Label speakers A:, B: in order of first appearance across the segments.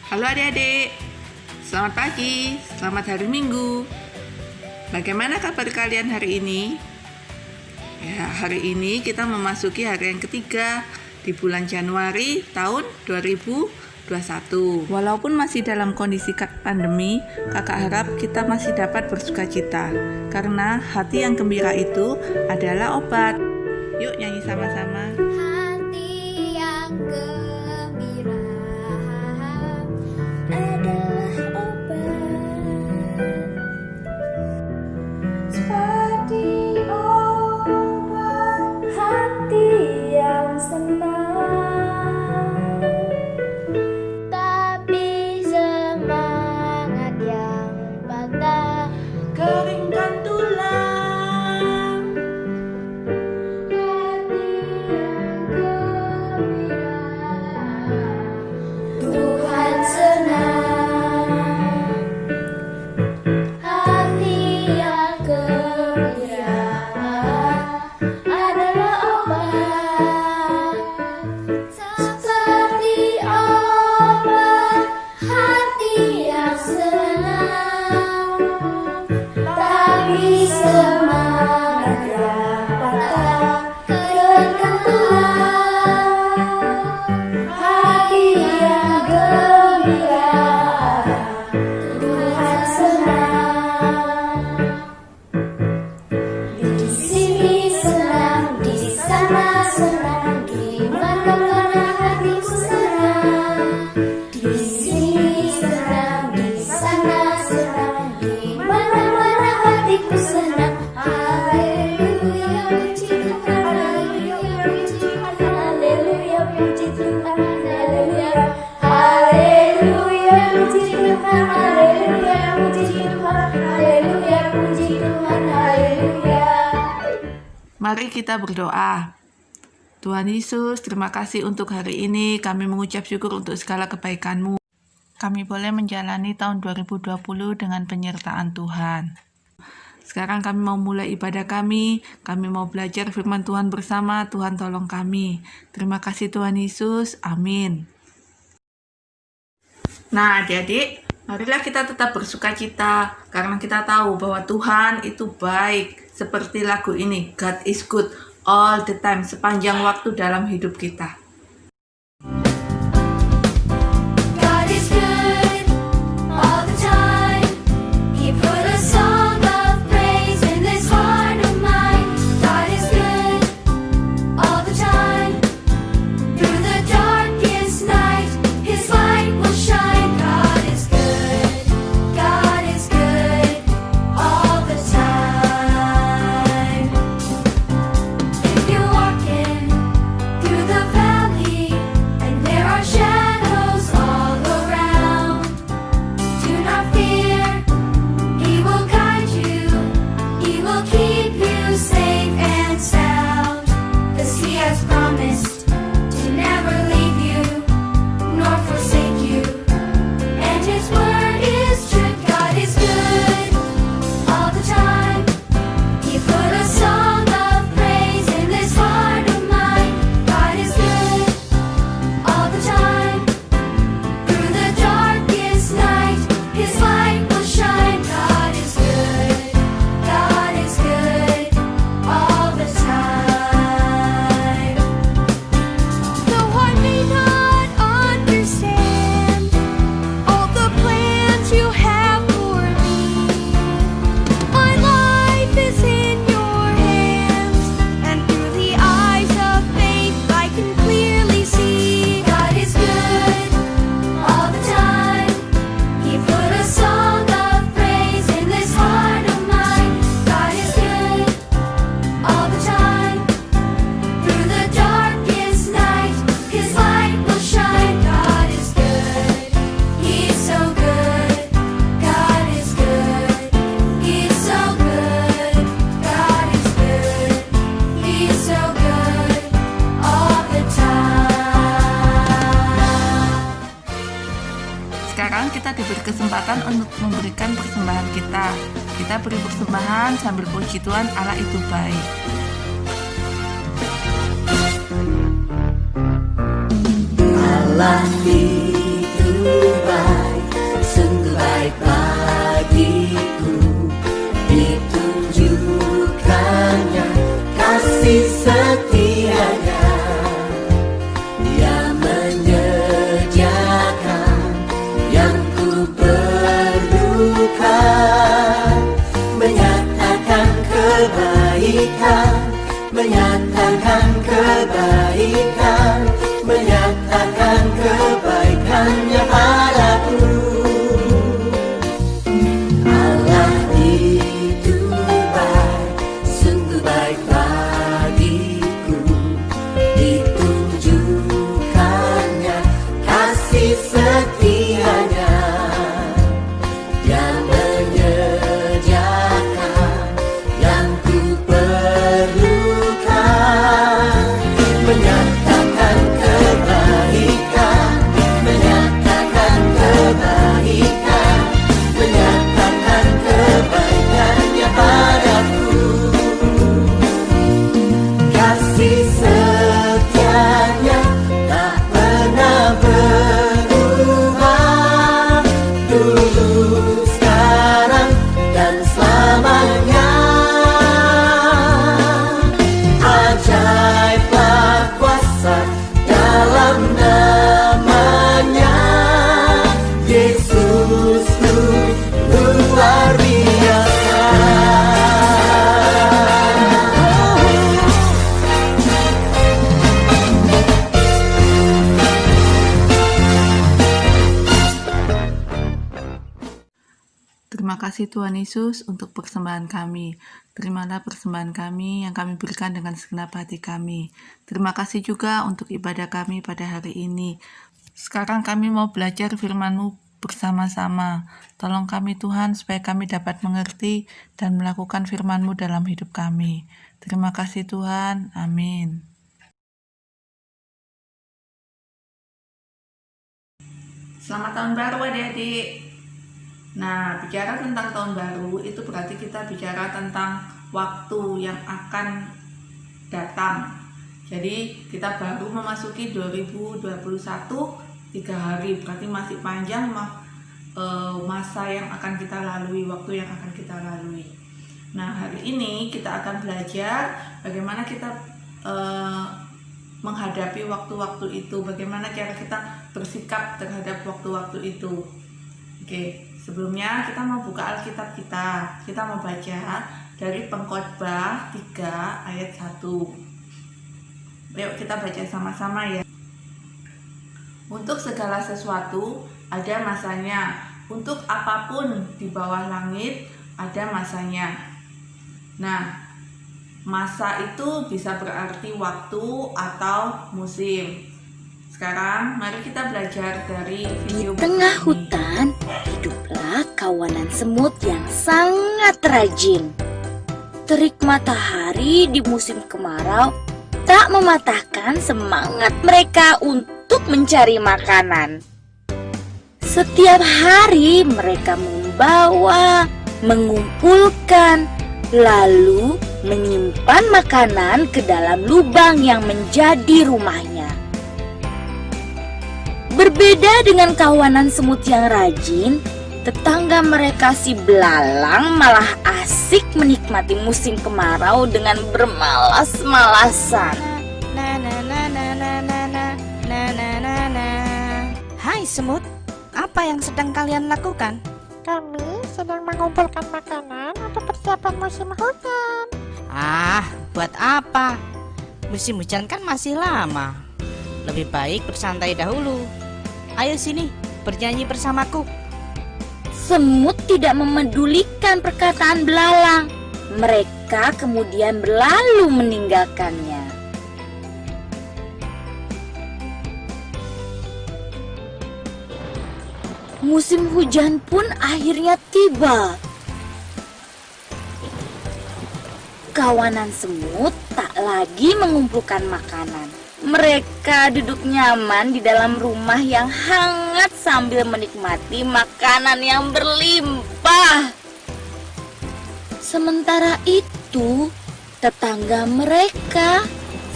A: Halo adik-adik, selamat pagi, selamat hari Minggu. Bagaimana kabar kalian hari ini? Ya, hari ini kita memasuki hari yang ketiga di bulan Januari tahun 2021. Walaupun masih dalam kondisi pandemi, kakak harap kita masih dapat bersukacita, karena hati yang gembira itu adalah obat. Yuk nyanyi sama-sama.
B: Hati yang gembira adalah obat, seperti obat hati yang senang, tapi semangat yang patah
A: Keringkan tulang.
B: Tuhan senang, hati yang gembira adalah obat, seperti obat hati yang senang, tapi semangat yang patah keringkan tulang. Hati yang gembira, Tuhan senang. Di sini senang, di sana senang, di mana-mana hatiku senang. Di sini senang, di sana senang, di mana-mana hatiku senang. Haleluya, puji Tuhan, haleluya, puji Tuhan, haleluya, puji Tuhan, haleluya, haleluya, puji Tuhan, haleluya, puji Tuhan, haleluya, puji Tuhan, haleluya.
A: Mari kita berdoa. Tuhan Yesus, terima kasih untuk hari ini. Kami mengucap syukur untuk segala kebaikan-Mu. Kami boleh menjalani tahun 2020 dengan penyertaan Tuhan. Sekarang kami mau mulai ibadah kami mau belajar firman Tuhan bersama. Tuhan tolong kami. Terima kasih Tuhan Yesus, amin. Nah adik-adik, marilah kita tetap bersukacita, karena kita tahu bahwa Tuhan itu baik. Seperti lagu ini, God is good all the time, sepanjang waktu dalam hidup kita.
B: God is good all the time. He put a song of praise in this heart of mine. God is good all the time. Through the darkest night, His light will shine. God is good. God is good all the time. If you're walking through the valley and there are shadows all around, do not fear. He will guide you. He will keep you safe and sound. 'Cause He has promised to never leave you nor forsake you. And His word is true. God is good all the time. He put a song of praise in this heart of mine. God is good all the time. Through the darkest night, His light will shine. God is good. God is good all the time. Though I may not understand all the plans You have for me, my life is in Your hands, and through the eyes of faith I can clearly see. God is good all the time. He put a song of praise in this heart of mine. God is good all the time. Through the darkest night, His light will shine. God is good. He's so good. God is good. He's so good. God is good. He's so good all the time.
A: Sekarang kita diberi kesempatan untuk memberikan persembahan kita. Kita beri persembahan sambil puji Tuhan, Allah itu baik.
C: Allah itu baik. menyatakan kebaikan, menyatakan kebaikannya padaku. Allah itu baik, sungguh baik bagiku. Ditunjukkannya kasih setianya yang menyediakan yang ku perlukan. Menyatakan kebaikan, menyatakan kebaikan, menyatakan kebaikannya padaku. Kasih setianya tak pernah berubah, dulu, sekarang, dan selamanya. Ajaiblah kuasa dalam namanya, Yesus luar biasa.
A: Terima kasih Tuhan Yesus untuk persembahan kami. Terimalah persembahan kami yang kami berikan dengan segenap hati kami. Terima kasih juga untuk ibadah kami pada hari ini. Sekarang kami mau belajar firman-Mu bersama-sama. Tolong kami Tuhan supaya kami dapat mengerti dan melakukan firman-Mu dalam hidup kami. Terima kasih Tuhan. Amin. Selamat tahun baru adik-adik. Nah, bicara tentang tahun baru itu berarti kita bicara tentang waktu yang akan datang. Jadi kita baru memasuki 2021, 3 hari, berarti masih panjang masa yang akan kita lalui, waktu yang akan kita lalui. Nah, hari ini kita akan belajar bagaimana kita menghadapi waktu-waktu itu, bagaimana cara kita bersikap terhadap waktu-waktu itu. Oke, sebelumnya kita mau buka Alkitab kita mau baca dari Pengkhotbah 3 ayat 1. Yuk kita baca sama-sama ya. Untuk segala sesuatu ada masanya, untuk apapun di bawah langit ada masanya. Nah, masa itu bisa berarti waktu atau musim. Sekarang mari kita belajar dari video
D: Di tengah
A: berikut ini.
D: hutan, hiduplah kawanan semut yang sangat rajin. Terik matahari di musim kemarau tak mematahkan semangat mereka untuk mencari makanan. Setiap hari mereka membawa, mengumpulkan, lalu menyimpan makanan ke dalam lubang yang menjadi rumahnya. Berbeda dengan kawanan semut yang rajin, tetangga mereka si belalang malah asik menikmati musim kemarau dengan bermalas-malasan.
E: Hai semut, apa yang sedang kalian lakukan?
F: Kami sedang mengumpulkan makanan untuk persiapan musim hujan.
E: Ah, buat apa? Musim hujan kan masih lama. Lebih baik bersantai dahulu. Ayo sini, bernyanyi bersamaku.
D: Semut tidak memedulikan perkataan belalang. Mereka kemudian berlalu meninggalkannya. Musim hujan pun akhirnya tiba. Kawanan semut tak lagi mengumpulkan makanan. Mereka duduk nyaman di dalam rumah yang hangat sambil menikmati makanan yang berlimpah. Sementara itu, tetangga mereka,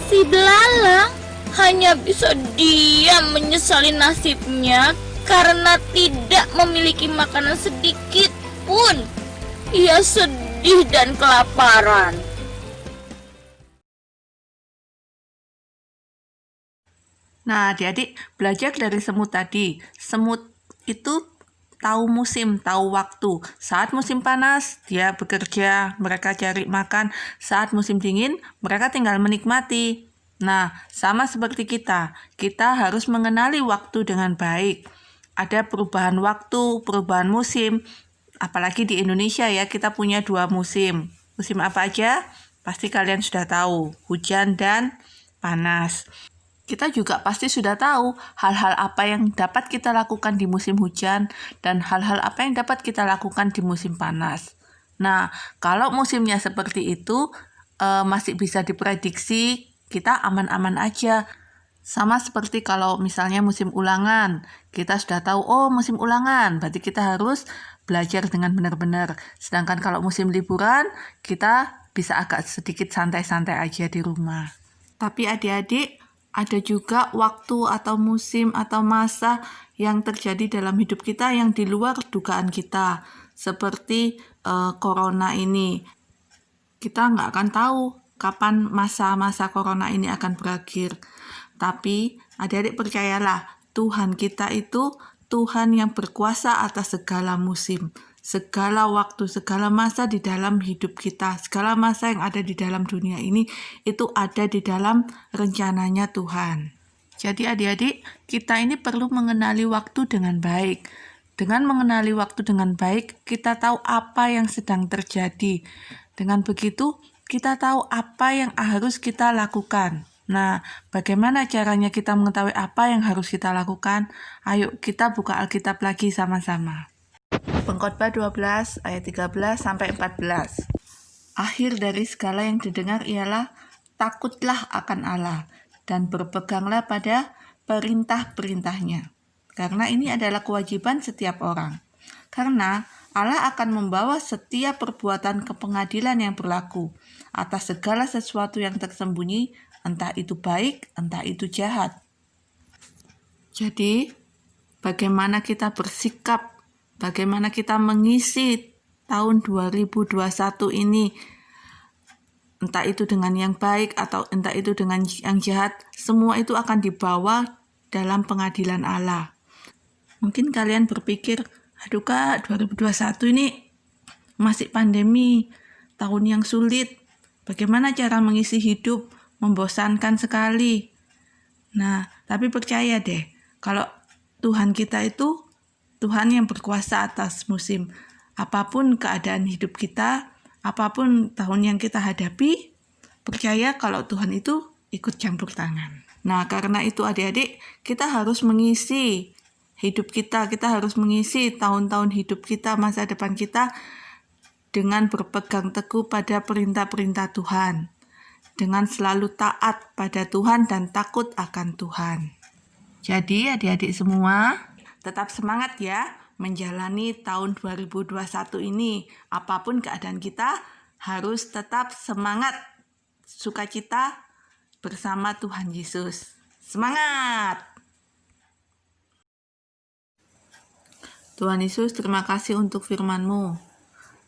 D: si belalang, hanya bisa diam menyesali nasibnya karena tidak memiliki makanan sedikit pun. Ia sedih dan kelaparan.
A: Nah, adik-adik belajar dari semut tadi. Semut itu tahu musim, tahu waktu. Saat musim panas, dia bekerja, mereka cari makan. Saat musim dingin, mereka tinggal menikmati. Nah, sama seperti kita harus mengenali waktu dengan baik. Ada perubahan waktu, perubahan musim. Apalagi di Indonesia ya, kita punya 2 musim. Musim apa aja? Pasti kalian sudah tahu, hujan dan panas. Kita juga pasti sudah tahu hal-hal apa yang dapat kita lakukan di musim hujan dan hal-hal apa yang dapat kita lakukan di musim panas. Nah, kalau musimnya seperti itu, masih bisa diprediksi, kita aman-aman aja. Sama seperti kalau misalnya musim ulangan, kita sudah tahu, oh musim ulangan, berarti kita harus belajar dengan benar-benar. Sedangkan kalau musim liburan, kita bisa agak sedikit santai-santai aja di rumah. Tapi adik-adik, ada juga waktu atau musim atau masa yang terjadi dalam hidup kita yang di luar dugaan kita. Seperti corona ini. Kita nggak akan tahu kapan masa-masa corona ini akan berakhir. Tapi adik-adik percayalah, Tuhan kita itu Tuhan yang berkuasa atas segala musim, segala waktu, segala masa di dalam hidup kita, segala masa yang ada di dalam dunia ini, itu ada di dalam rencananya Tuhan. Jadi adik-adik, kita ini perlu mengenali waktu dengan baik. Dengan mengenali waktu dengan baik, kita tahu apa yang sedang terjadi. Dengan begitu, kita tahu apa yang harus kita lakukan. Nah, bagaimana caranya kita mengetahui apa yang harus kita lakukan? Ayo kita buka Alkitab lagi sama-sama. Pengkhotbah 12 ayat 13 sampai 14. Akhir dari segala yang didengar ialah takutlah akan Allah dan berpeganglah pada perintah-perintahnya. Karena ini adalah kewajiban setiap orang. Karena Allah akan membawa setiap perbuatan ke pengadilan yang berlaku atas segala sesuatu yang tersembunyi, entah itu baik, entah itu jahat. Jadi, bagaimana kita bersikap, bagaimana kita mengisi tahun 2021 ini, entah itu dengan yang baik atau entah itu dengan yang jahat, semua itu akan dibawa dalam pengadilan Allah. Mungkin kalian berpikir, aduh Kak, 2021 ini masih pandemi, tahun yang sulit, bagaimana cara mengisi hidup? Membosankan sekali. Nah, tapi percaya deh, kalau Tuhan kita itu Tuhan yang berkuasa atas musim. Apapun keadaan hidup kita, apapun tahun yang kita hadapi, percaya kalau Tuhan itu ikut campur tangan. Nah, karena itu adik-adik, kita harus mengisi hidup kita harus mengisi tahun-tahun hidup kita, masa depan kita dengan berpegang teguh pada perintah-perintah Tuhan. Dengan selalu taat pada Tuhan dan takut akan Tuhan. Jadi adik-adik semua, tetap semangat ya menjalani tahun 2021 ini. Apapun keadaan kita, harus tetap semangat, sukacita bersama Tuhan Yesus. Semangat! Tuhan Yesus, terima kasih untuk firman-Mu.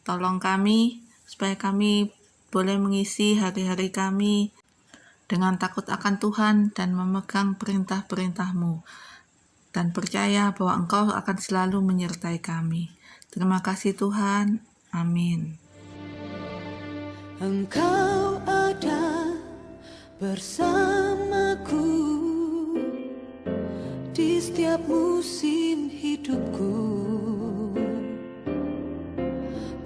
A: Tolong kami supaya kami boleh mengisi hari-hari kami dengan takut akan Tuhan dan memegang perintah-perintah-Mu. Dan percaya bahwa Engkau akan selalu menyertai kami. Terima kasih Tuhan. Amin.
C: Engkau ada bersamaku di setiap musim hidupku.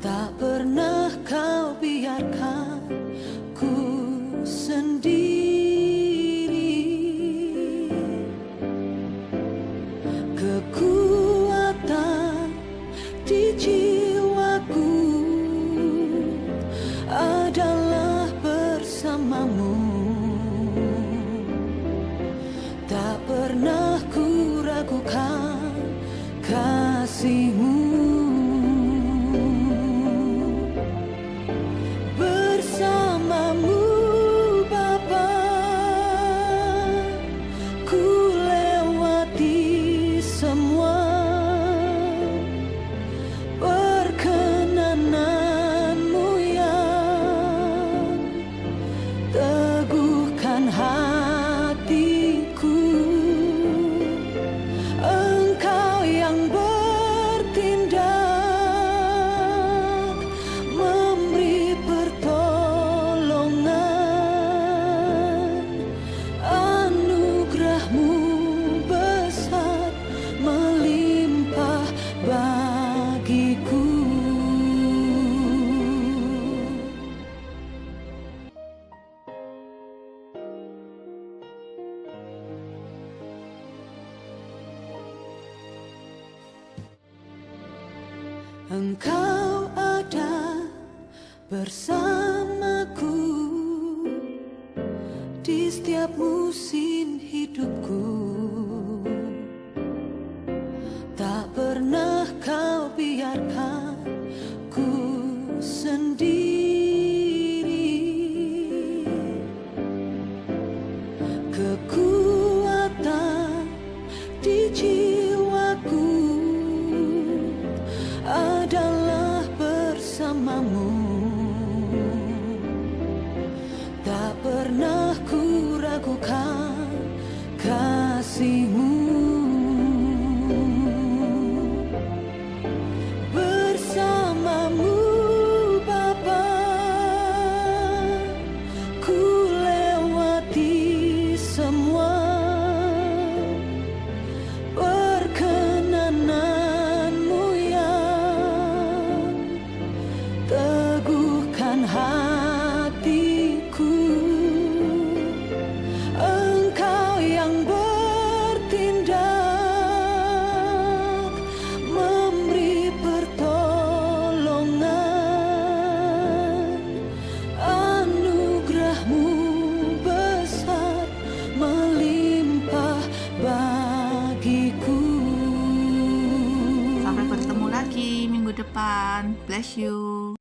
C: Tak pernah kau biarkan ku sendiri. Kekuatan di jiwaku adalah bersamamu. Tak pernah ku ragukan kasih-Mu. Bersamamu Bapa, ku lewati semua perkenanan-Mu yang teguhkan hatiku. Engkau yang bertindak Engkau ada bersamaku di setiap musim hidupku. Tak pernah kau biarkan ku sendiri. Kekuatan di jiwaku adalah bersamamu. Tak pernah ku ragukan kasih-Mu. Bersama-Mu Bapa, ku lewati semua perkenanan-Mu yang teguhkan hatiku. Engkau yang bertindak, memberi pertolongan. Anugerah-Mu besar melimpah bagiku.
A: Sampai bertemu lagi minggu depan. Bless you.